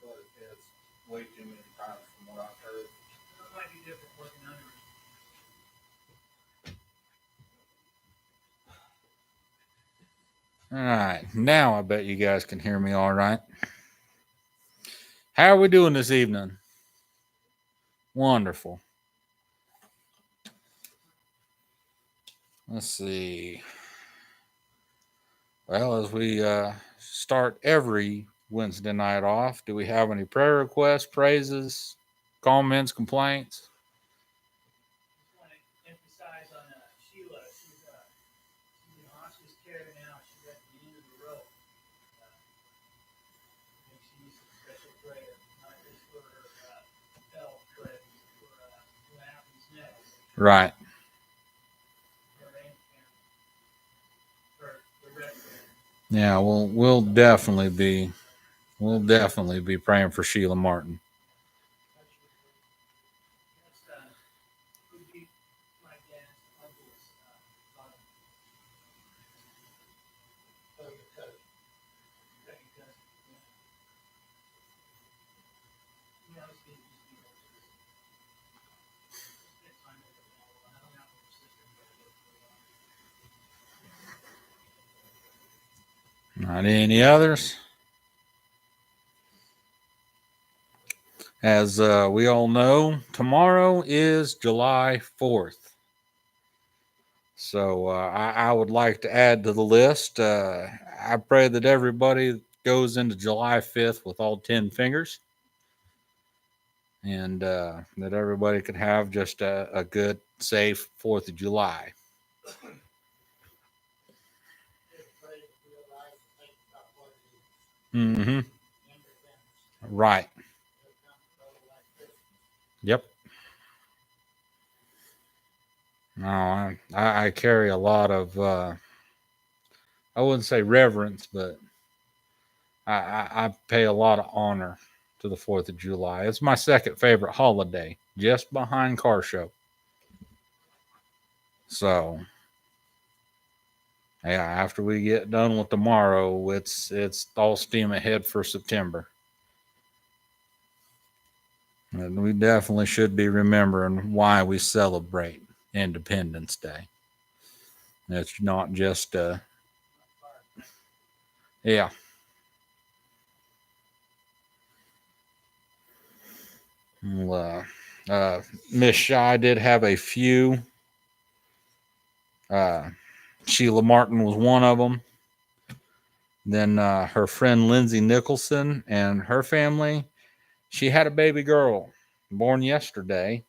butted heads way too many times from what I've heard. It might be different working under it. All right, now I bet you guys can hear me all right. How are we doing this evening? Wonderful. Let's see. Well, as we start every Wednesday night off, do we have any prayer requests, praises, comments, complaints? I just want to emphasize on Sheila. She's in hospice care now. She's at the end of the rope. I think she needs some special prayer, not just for her health, but for what happens next. Right. Yeah, we'll definitely be praying for Sheila Martin. Not any others? As we all know, tomorrow is July 4th. So I would like to add to the list. I pray that everybody goes into July 5th with all 10 fingers. And that everybody could have just a good, safe 4th of July. Mm-hmm. Right. Yep. No, I carry a lot of, I wouldn't say reverence, but I pay a lot of honor to the 4th of July. It's my second favorite holiday, just behind car show. So, yeah, after we get done with tomorrow, it's all steam ahead for September. And we definitely should be remembering why we celebrate Independence Day. It's not just yeah. Well, Miss Shy did have a few. Sheila Martin was one of them. Then her friend Lindsay Nicholson and her family. She had a baby girl born yesterday,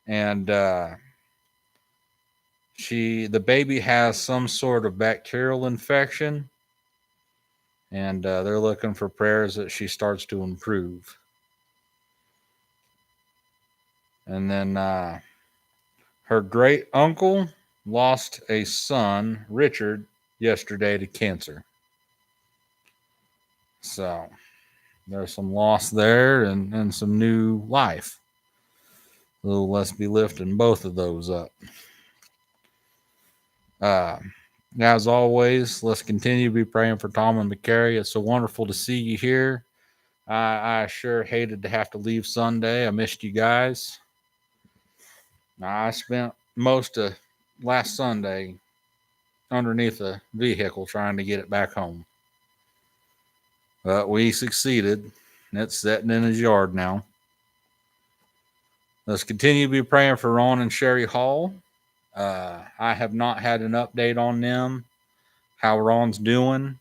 and the baby has some sort of bacterial infection, and they're looking for prayers that she starts to improve. And then her great uncle lost a son, Richard, yesterday to cancer. So there's some loss there and some new life. So let's be lifting both of those up. As always, let's continue to be praying for Tom and McCary. It's so wonderful to see you here. I sure hated to have to leave Sunday. I missed you guys. I spent most of last Sunday underneath a vehicle trying to get it back home. But we succeeded. It's sitting in his yard now. Let's continue to be praying for Ron and Sherry Hall. I have not had an update on them, how Ron's doing.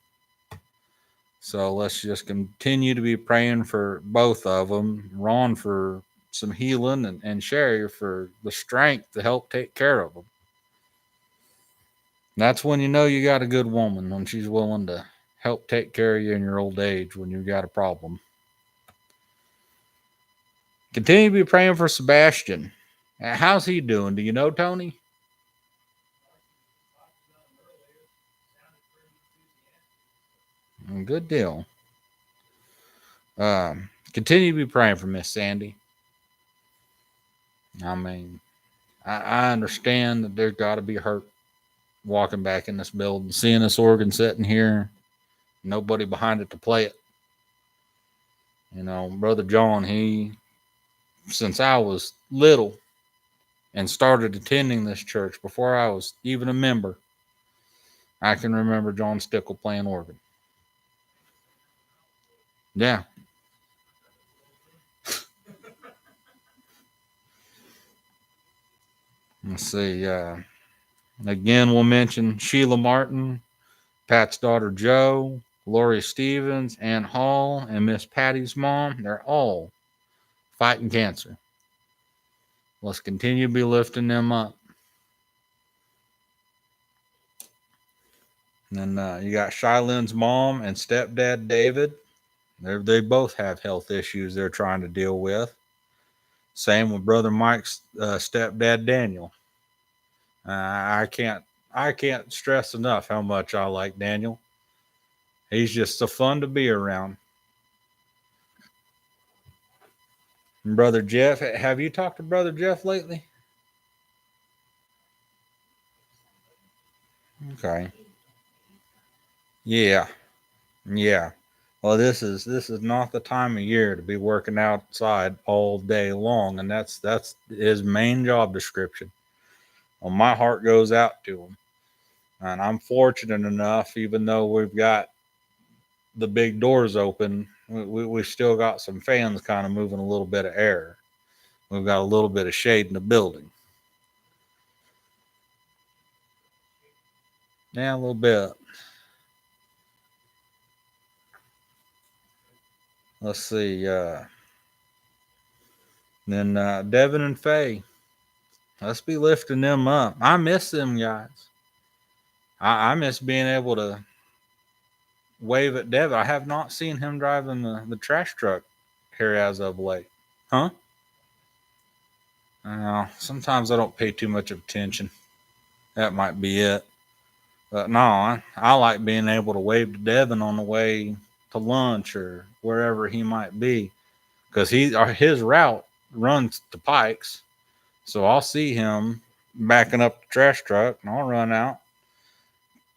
So let's just continue to be praying for both of them. Ron for some healing and Sherry for the strength to help take care of them. That's when you know you got a good woman, when she's willing to help take care of you in your old age when you've got a problem. Continue to be praying for Sebastian. How's he doing? Do you know, Tony? Good deal. Continue to be praying for Miss Sandy. I mean, I understand that there's got to be hurt walking back in this building, seeing this organ sitting here, nobody behind it to play it. Brother John, since I was little and started attending this church before I was even a member, I can remember John Stickle playing organ. Yeah. Let's see. Again, we'll mention Sheila Martin, Pat's daughter Jo, Gloria Stevens, Ann Hall, and Miss Patty's mom. They're all fighting cancer. Let's continue to be lifting them up. And then you got Shylyn's mom and stepdad David. They both have health issues they're trying to deal with. Same with brother Mike's stepdad Daniel. Uh, I can't I can't stress enough how much I like Daniel. He's just so fun to be around. And brother Jeff, have you talked to brother Jeff lately? Okay. Yeah. Yeah. Well, this is not the time of year to be working outside all day long, and that's his main job description. Well, my heart goes out to him, and I'm fortunate enough, even though we've got the big doors open, we still got some fans kind of moving a little bit of air. We've got a little bit of shade in the building. Yeah, a little bit. Let's see. Then Devin and Faye. Let's be lifting them up. I miss them guys. I miss being able to wave at Devin. I have not seen him driving the trash truck here as of late. Huh? Sometimes I don't pay too much attention. That might be it. But no, I like being able to wave to Devin on the way to lunch or wherever he might be, because his route runs to Pikes, so I'll see him backing up the trash truck, and I'll run out,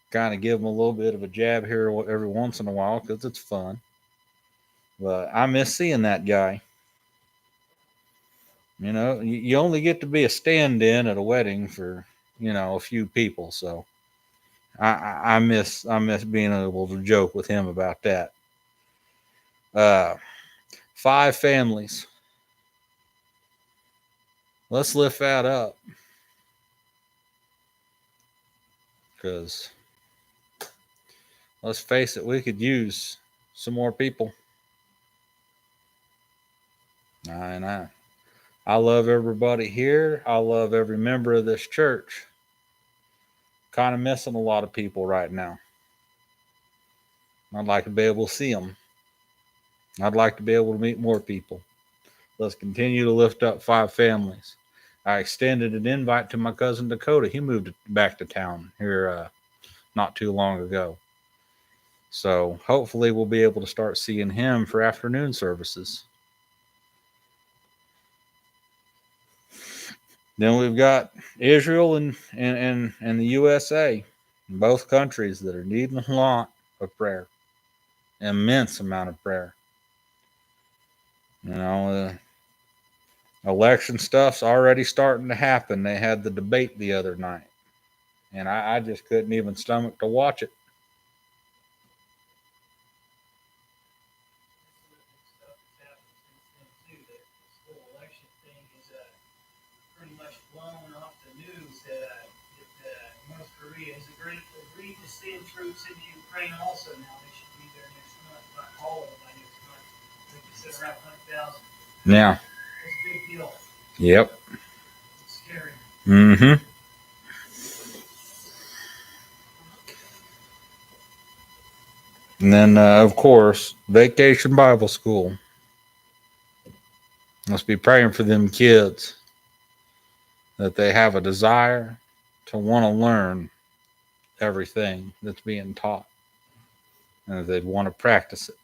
kind of give him a little bit of a jab here every once in a while because it's fun. But I miss seeing that guy. You only get to be a stand-in at a wedding for a few people, so I miss being able to joke with him about that. Uh, 5 families. Let's lift that up because let's face it, we could use some more people. And I love everybody here. I love every member of this church. Kind of missing a lot of people right now. I'd like to be able to see them. I'd like to be able to meet more people. Let's continue to lift up 5 families. I extended an invite to my cousin Dakota. He moved back to town here not too long ago. So hopefully we'll be able to start seeing him for afternoon services. Then we've got Israel and the USA, both countries that are needing a lot of prayer, immense amount of prayer. Election stuff's already starting to happen. They had the debate the other night, and I just couldn't even stomach to watch it. Stuff that's happened since then too. That this whole election thing is pretty much blown off the news that North Korea has agreed to send troops into Ukraine also now. They should be there next month, not all of them by next month. They said around 100,000. Yeah. That's a big deal. Yep. It's scary. Mm-hmm. And then, of course, Vacation Bible School. Let's be praying for them kids that they have a desire to want to learn everything that's being taught and that they want to practice it.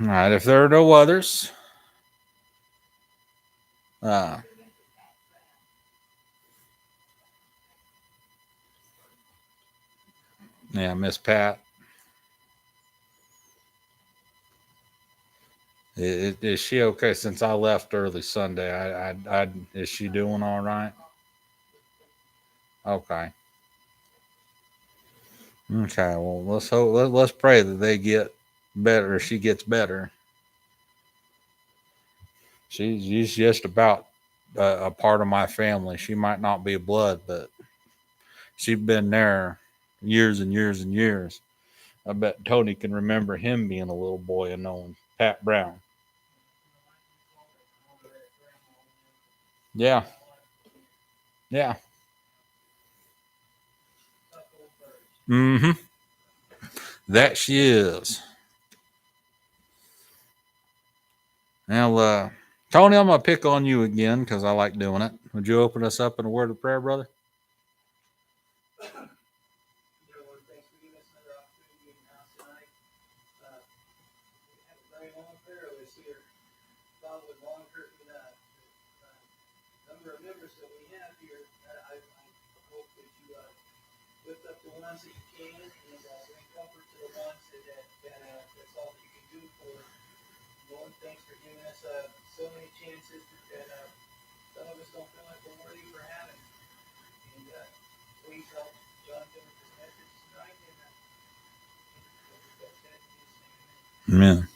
All right, if there are no others, uh, yeah, Miss Pat. Is she okay? Since I left early Sunday, is she doing all right? Okay. Okay. Well, let's hope. Let's pray that they get better. Or she gets better. She's just about a part of my family. She might not be blood, but she's been there years and years and years. I bet Tony can remember him being a little boy and knowing Pat Brown. Yeah. Yeah. Mm-hmm. That she is. Now, Tony, I'm gonna pick on you again because I like doing it. Would you open us up in a word of prayer, brother? Dear Lord, thanks for giving us another opportunity in the house tonight. We have a very long prayer list here. Father, with long curtain, number of members that we have here, I hope that you lift up the ones that you can and bring comfort to the ones that's all that you can do for. Lord, thanks for giving us so many chances that some of us don't feel like we're worthy for having. And please help Jonathan with his message tonight. Amen.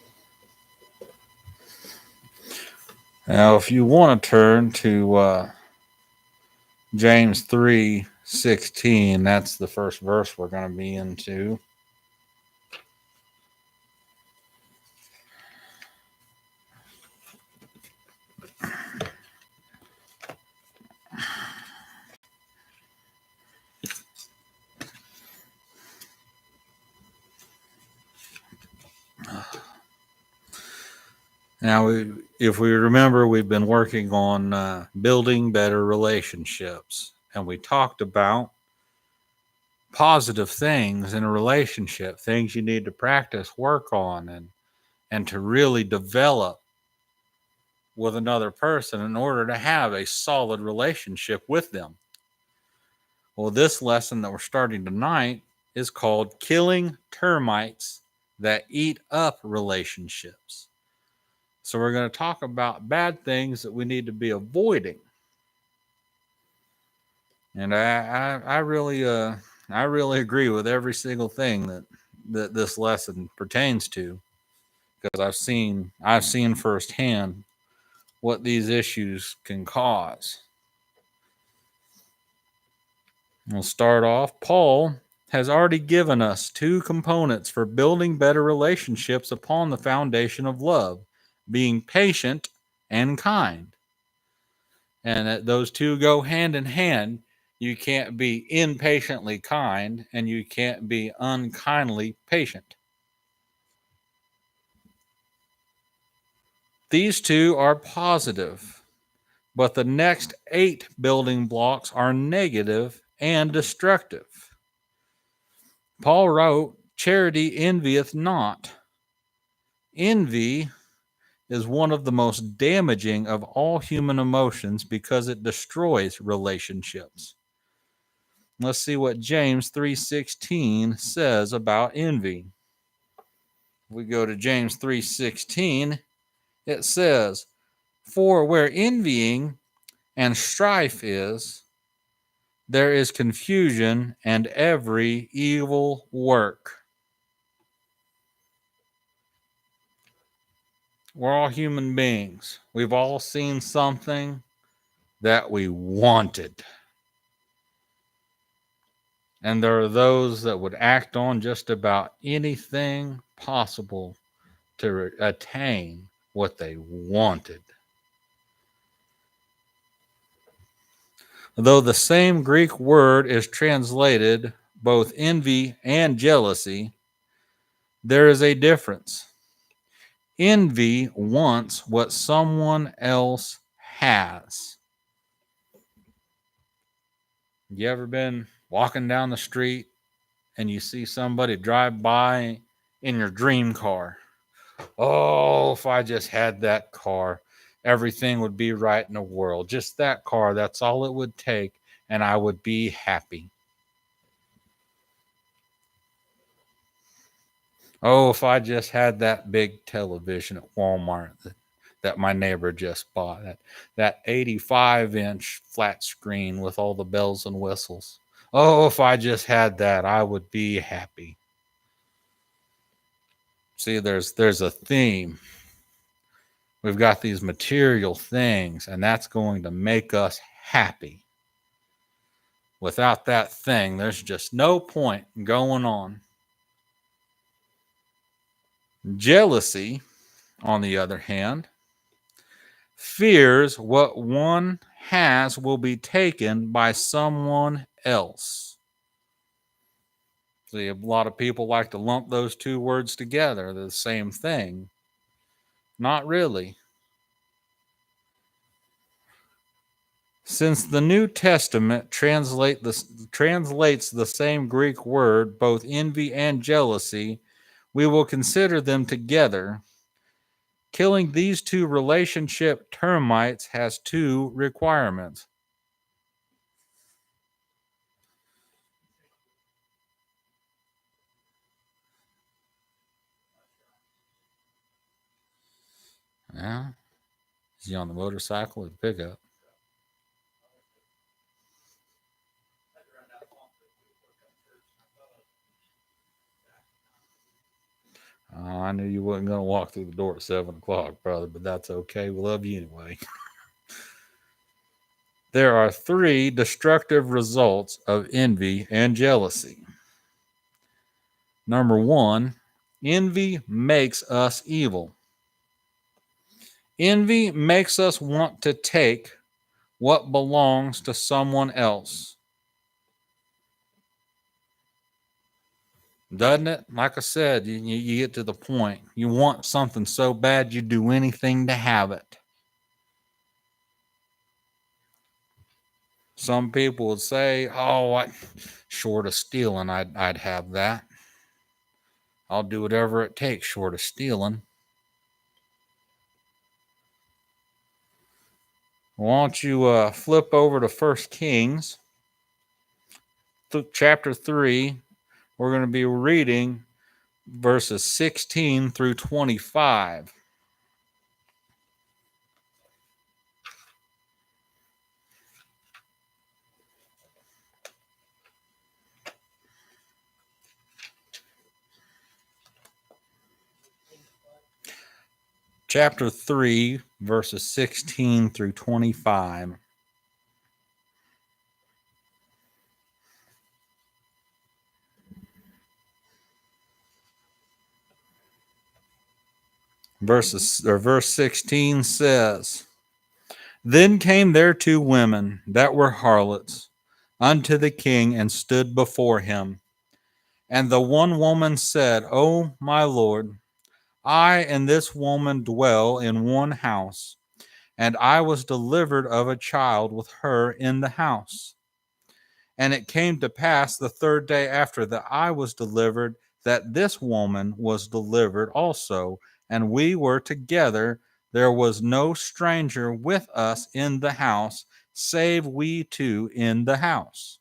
Now, if you want to turn to James 3:16, that's the first verse we're going to be into. Now, if we remember, we've been working on building better relationships, and we talked about positive things in a relationship, things you need to practice, work on, and to really develop with another person in order to have a solid relationship with them. Well, this lesson that we're starting tonight is called Killing Termites That Eat Up Relationships. So we're going to talk about bad things that we need to be avoiding. And I really agree with every single thing that this lesson pertains to, because I've seen firsthand what these issues can cause. We'll start off. Paul has already given us two components for building better relationships upon the foundation of love, being patient and kind. And those two go hand in hand. You can't be impatiently kind, and you can't be unkindly patient. These two are positive, but the next 8 building blocks are negative and destructive. Paul wrote, "Charity envieth not." Envy is one of the most damaging of all human emotions because it destroys relationships. Let's see what James 3:16 says about envy. If we go to James 3:16, it says, "For where envying and strife is, there is confusion and every evil work." We're all human beings. We've all seen something that we wanted. And there are those that would act on just about anything possible to attain what they wanted. Though the same Greek word is translated both envy and jealousy, there is a difference. Envy wants what someone else has. You ever been walking down the street and you see somebody drive by in your dream car? Oh, if I just had that car, everything would be right in the world. Just that car, that's all it would take, and I would be happy. Oh, if I just had that big television at Walmart that my neighbor just bought, that 85-inch flat screen with all the bells and whistles. Oh, if I just had that, I would be happy. See, there's a theme. We've got these material things, and that's going to make us happy. Without that thing, there's just no point in going on. Jealousy, on the other hand, fears what one has will be taken by someone else. See, a lot of people like to lump those two words together. They're the same thing. Not really. Since the New Testament translates the same Greek word, both envy and jealousy, we will consider them together. Killing these two relationship termites has two requirements. Yeah. Is he on the motorcycle or the pickup? I knew you wasn't going to walk through the door at 7 o'clock, brother, but that's okay. We love you anyway. There are three destructive results of envy and jealousy. Number one, envy makes us evil. Envy makes us want to take what belongs to someone else. Doesn't it? Like I said, you get to the point. You want something so bad you do anything to have it. Some people would say, "Oh, short of stealing, I'd have that. I'll do whatever it takes, short of stealing." Why don't you flip over to 1 Kings, chapter 3. We're going to be reading verses 16 through 25. Chapter 3, verses 16 through 25. Verse 16 says, "Then came there two women that were harlots unto the king and stood before him. And the one woman said, O my lord, I and this woman dwell in one house, and I was delivered of a child with her in the house. And it came to pass the third day after that I was delivered, that this woman was delivered also, and we were together. There was no stranger with us in the house, save we two in the house."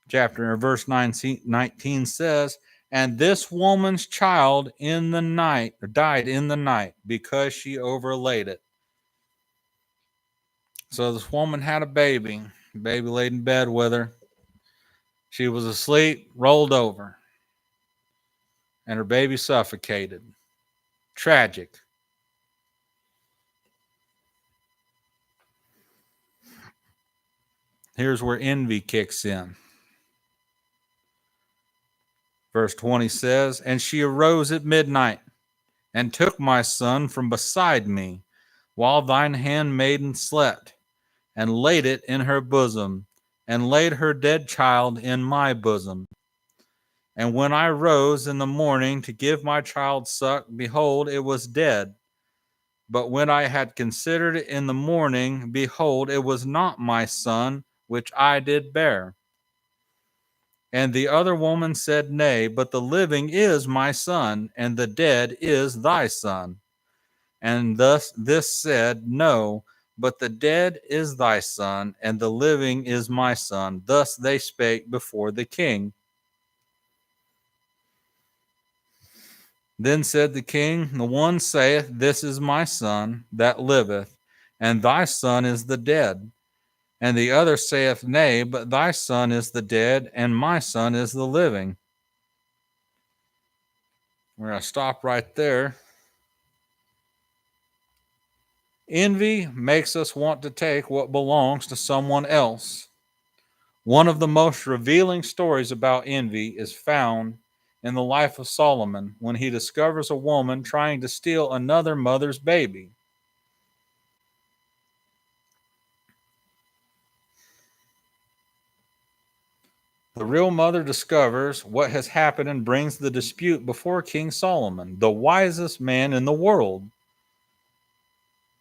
Verse 19 says, "And this woman's child in the night died in the night because she overlaid it." So this woman had a baby. The baby laid in bed with her. She was asleep, rolled over, and her baby suffocated. Tragic. Here's where envy kicks in. Verse 20 says, "And she arose at midnight and took my son from beside me while thine handmaiden slept, and laid it in her bosom, and laid her dead child in my bosom. And when I rose in the morning to give my child suck, behold, it was dead. But when I had considered it in the morning, behold, it was not my son, which I did bear. And the other woman said, Nay, but the living is my son, and the dead is thy son. And thus this said, No, but the dead is thy son, and the living is my son. Thus they spake before the king." Then said the king, the one saith, This is my son that liveth, and thy son is the dead. And the other saith, Nay, but thy son is the dead, and my son is the living. We're going to stop right there. Envy makes us want to take what belongs to someone else. One of the most revealing stories about envy is found in the life of Solomon when he discovers a woman trying to steal another mother's baby. The real mother discovers what has happened and brings the dispute before King Solomon, the wisest man in the world.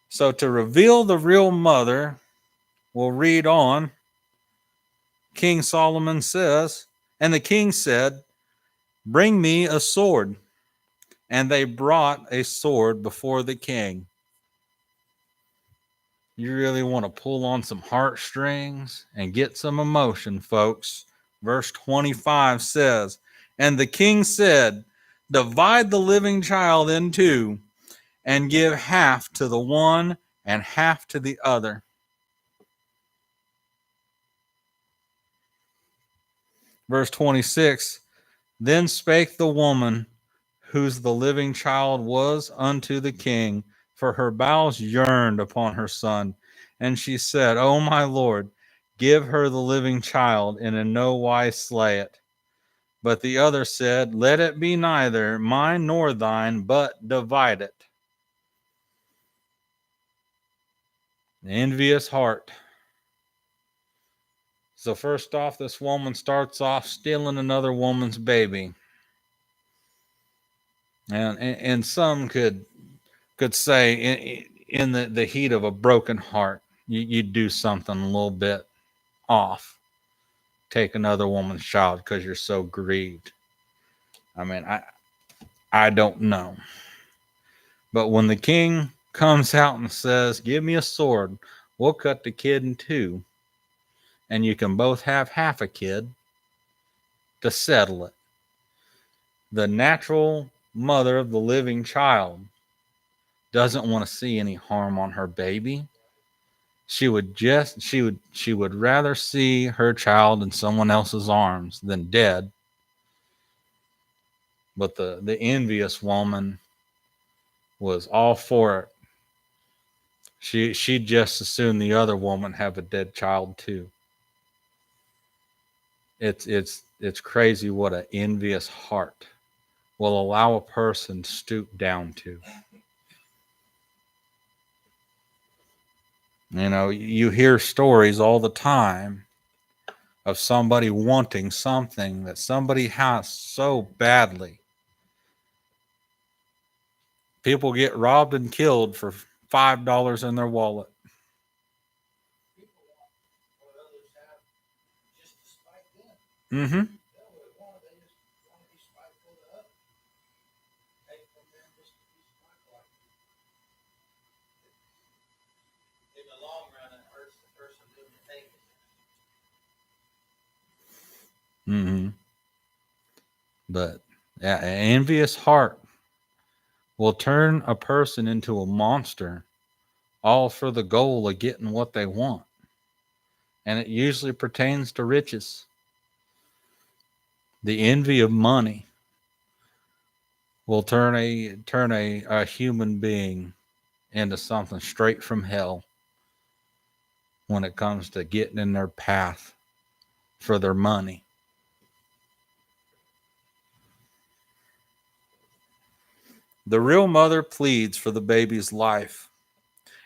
So, to reveal the real mother, we'll read on. King Solomon says, And the king said, Bring me a sword. And they brought a sword before the king. You really want to pull on some heartstrings and get some emotion, folks. Verse 25 says, And the king said, Divide the living child in two, and give half to the one and half to the other. Verse 26, Then spake the woman whose the living child was unto the king, for her bowels yearned upon her son. And she said, O my lord, give her the living child, and in no wise slay it. But the other said, Let it be neither mine nor thine, but divide it. The envious heart. So first off, this woman starts off stealing another woman's baby. And some could say in the heat of a broken heart, you do something a little bit off. Take another woman's child because you're so grieved. I mean, I don't know. But when the king comes out and says, Give me a sword, we'll cut the kid in two, and you can both have half a kid to settle it. The natural mother of the living child doesn't want to see any harm on her baby. She would rather see her child in someone else's arms than dead. But the envious woman was all for it. She'd just as soon the other woman have a dead child too. It's crazy what an envious heart will allow a person to stoop down to. You know, you hear stories all the time of somebody wanting something that somebody has so badly. People get robbed and killed for $5 in their wallet. People want what others have just to spite them. Mm-hmm. They don't really want it. They just want to be spiteful to others. Take from them just to be spiteful. In the long run, it hurts the person doing the taking. Mm-hmm. But yeah, an envious heart will turn a person into a monster, all for the goal of getting what they want. And it usually pertains to riches. The envy of money will turn a human being into something straight from hell when it comes to getting in their path for their money. The real mother pleads for the baby's life,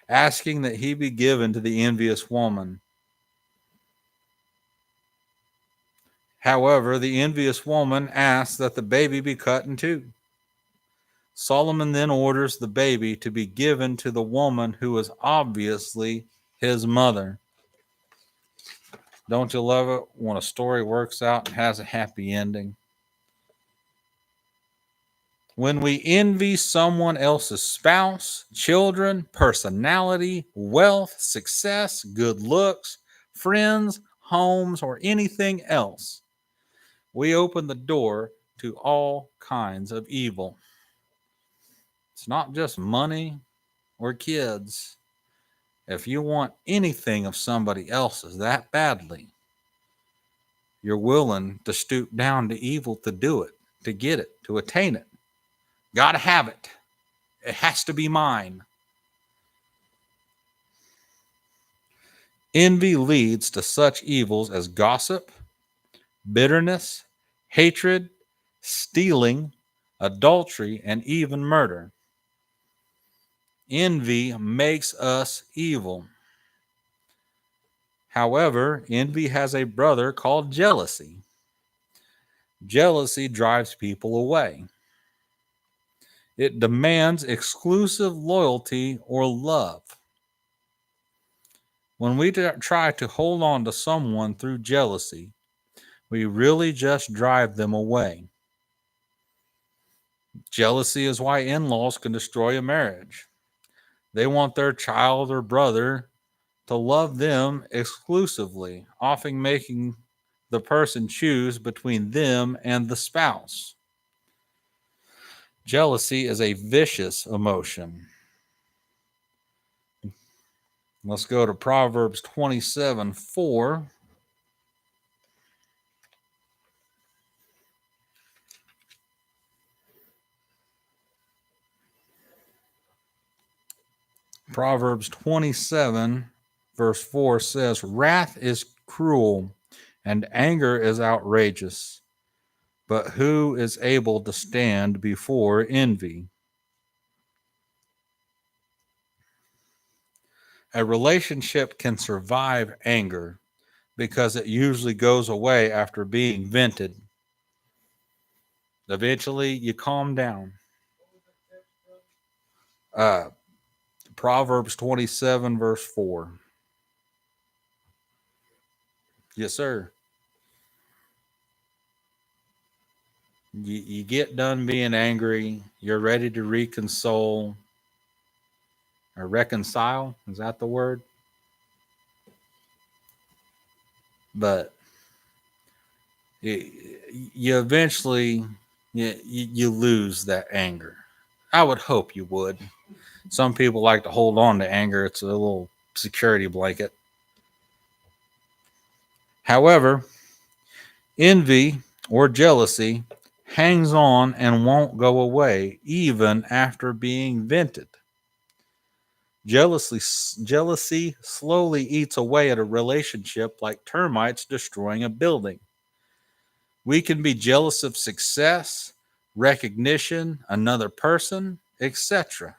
asking that he be given to the envious woman. However, the envious woman asks that the baby be cut in two. Solomon then orders the baby to be given to the woman who is obviously his mother. Don't you love it when a story works out and has a happy ending? When we envy someone else's spouse, children, personality, wealth, success, good looks, friends, homes, or anything else, we open the door to all kinds of evil. It's not just money or kids. If you want anything of somebody else's that badly, you're willing to stoop down to evil to do it, to get it, to attain it. Gotta have it. It has to be mine. Envy leads to such evils as gossip, bitterness, hatred, stealing, adultery, and even murder. Envy makes us evil. However, envy has a brother called jealousy. Jealousy drives people away. It demands exclusive loyalty or love. When we try to hold on to someone through jealousy, we really just drive them away. Jealousy is why in laws can destroy a marriage. They want their child or brother to love them exclusively, often making the person choose between them and the spouse. Jealousy is a vicious emotion. Let's go to Proverbs 27:4. Proverbs 27, verse 4 says, "Wrath is cruel and anger is outrageous, but who is able to stand before envy?" A relationship can survive anger because it usually goes away after being vented. Eventually, you calm down. Uh, Proverbs 27, verse 4. Yes, sir. You get done being angry, you're ready to reconcile or reconcile. Is that the word? But you eventually you lose that anger. I would hope you would. Some people like to hold on to anger. It's a little security blanket. However, envy or jealousy hangs on and won't go away even after being vented. Jealousy slowly eats away at a relationship like termites destroying a building. We can be jealous of success, recognition, another person, etc.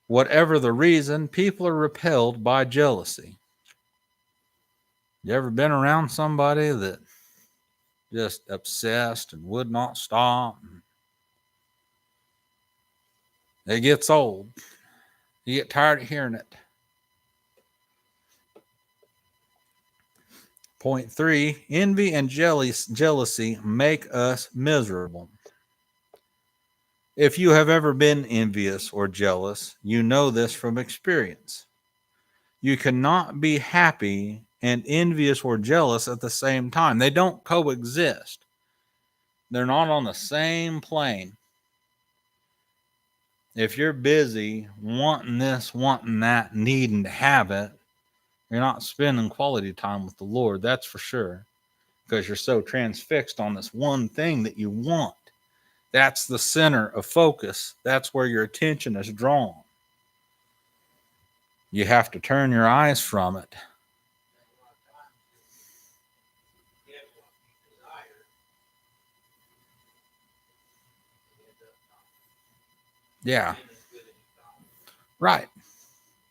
Whatever the reason, people are repelled by jealousy. You ever been around somebody that just obsessed and would not stop? It gets old. You get tired of hearing it. Point 3, envy and jealousy make us miserable. If you have ever been envious or jealous, you know this from experience. You cannot be happy and envious or jealous at the same time. They don't coexist. They're not on the same plane. If you're busy wanting this, wanting that, needing to have it, you're not spending quality time with the Lord, that's for sure, because you're so transfixed on this one thing that you want. That's the center of focus. That's where your attention is drawn. You have to turn your eyes from it. Yeah. Right.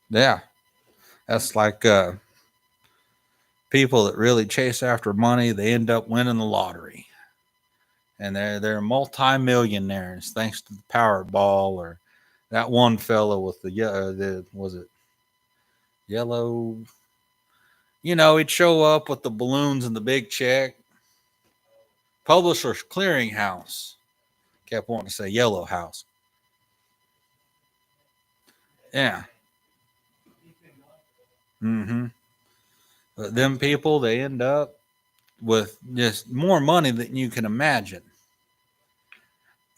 Yeah. That's like people that really chase after money, they end up winning the lottery. And they're multi-millionaires thanks to the Powerball or that one fellow with the was it yellow? You know, he'd show up with the balloons and the big check. Publishers Clearinghouse. Kept wanting to say Yellow House. Yeah. Mm-hmm. But them people, they end up with just more money than you can imagine.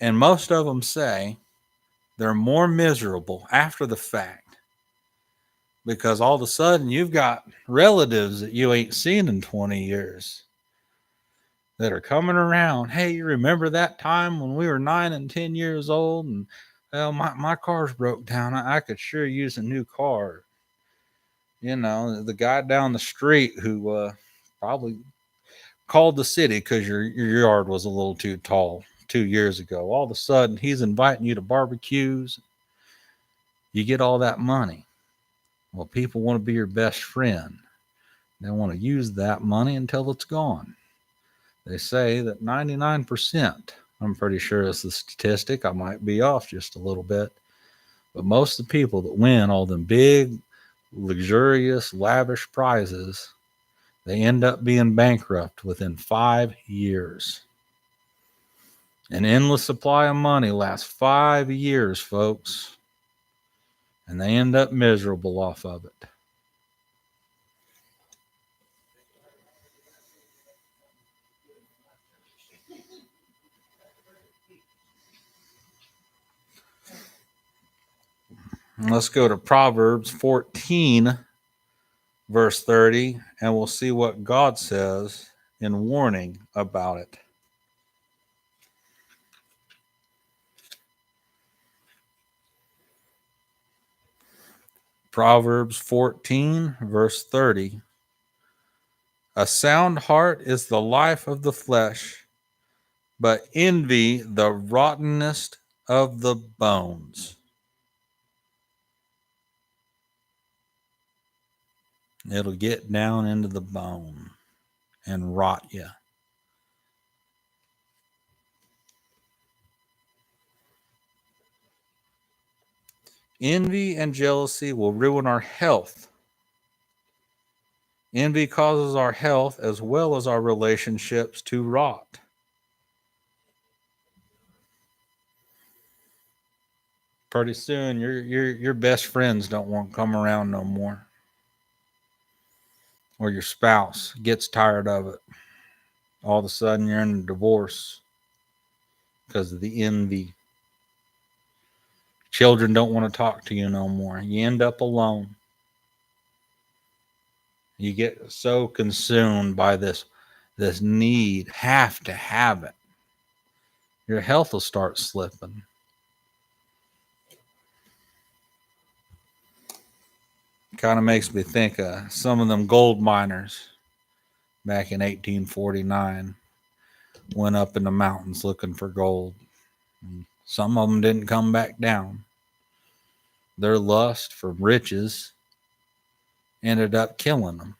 And most of them say They're more miserable after the fact because all of a sudden you've got relatives that you ain't seen in 20 years that are coming around. Hey, you remember that time when we were 9 and 10 years old and well, my car's broke down. I could sure use a new car. You know, the guy down the street who probably called the city because your yard was a little too tall 2 years ago. All of a sudden, he's inviting you to barbecues. You get all that money. Well, people want to be your best friend. They want to use that money until it's gone. They say that 99%, I'm pretty sure it's the statistic. I might be off just a little bit. But most of the people that win all them big, luxurious, lavish prizes, they end up being bankrupt within 5 years. An endless supply of money lasts 5 years, folks, and they end up miserable off of it. Let's go to Proverbs 14, verse 30, and we'll see what God says in warning about it. Proverbs 14, verse 30. A sound heart is the life of the flesh, but envy the rottenest of the bones. It'll get down into the bone and rot you. Envy and jealousy will ruin our health. Envy causes our health as well as our relationships to rot. Pretty soon, your best friends don't want to come around no more, or your spouse gets tired of it. All of a sudden, you're in a divorce because of the envy. Children don't want to talk to you no more. You end up alone. You get so consumed by this need, have to have it. Your health will start slipping. Kind of makes me think of some of them gold miners back in 1849 went up in the mountains looking for gold. And some of them didn't come back down. Their lust for riches ended up killing them.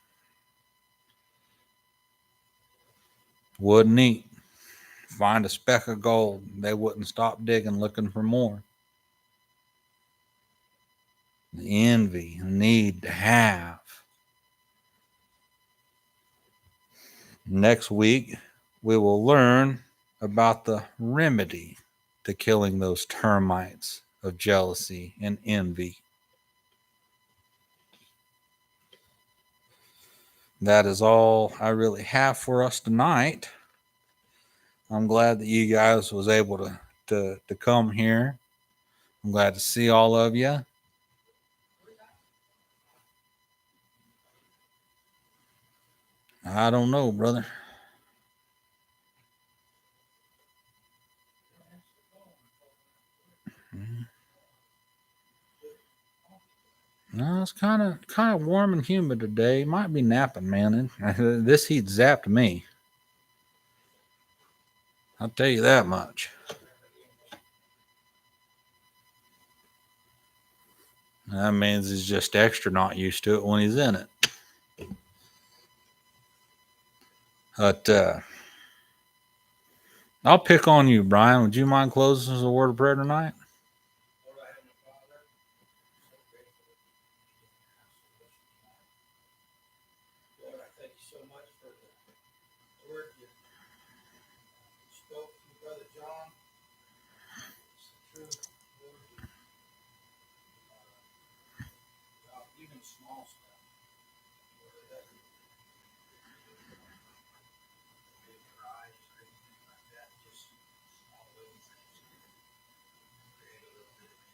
Wouldn't eat. Find a speck of gold. They wouldn't stop digging looking for more. The envy, need to have. Next week, we will learn about the remedy to killing those termites of jealousy and envy. That is all I really have for us tonight. I'm glad that you guys was able to come here. I'm glad to see all of you. I don't know, brother. No, it's kind of warm and humid today. Might be napping, man. This heat zapped me. I'll tell you that much. That means he's just extra not used to it when he's in it. But I'll pick on you, Brian. Would you mind closing us a word of prayer tonight? Lord, I thank you so much for the word you spoke to Brother John. It's the truth, Lord, about even small stuff. Lord, that big cries or anything like that, just small little things create a little bit of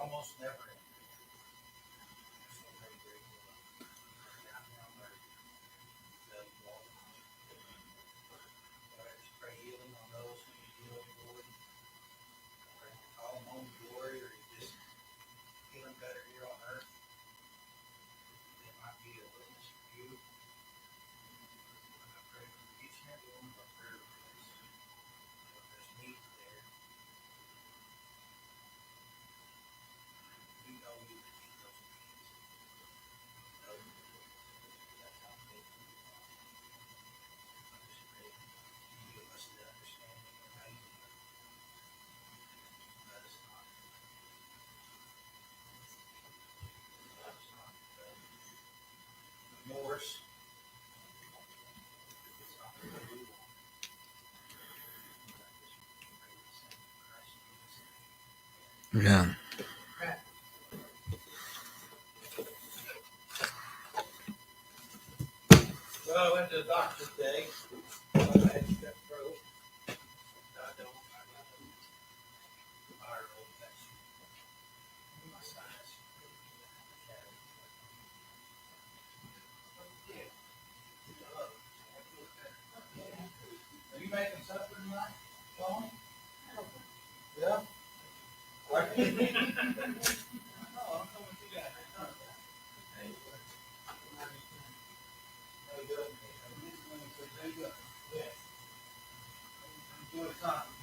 almost never in. Pray healing on those who you deal with, Lord. Pray to call them home to glory, or you just feeling better here on earth. They might be a witness for you. I pray for each and every one of our prayer requests. There's needs there. We know you can meet those needs. We know you can. That's how faithful you are. I just pray you give us the understanding of how you do it. Let us not remorse. It's not what we want. Yeah. Well, I went to the doctor today. I had strep throat. I got a viral infection in my sinus. Are you making supper tonight, Sean? Yeah? What? No, I'm coming with you guys. Very good. Very good. Yeah. Do it time.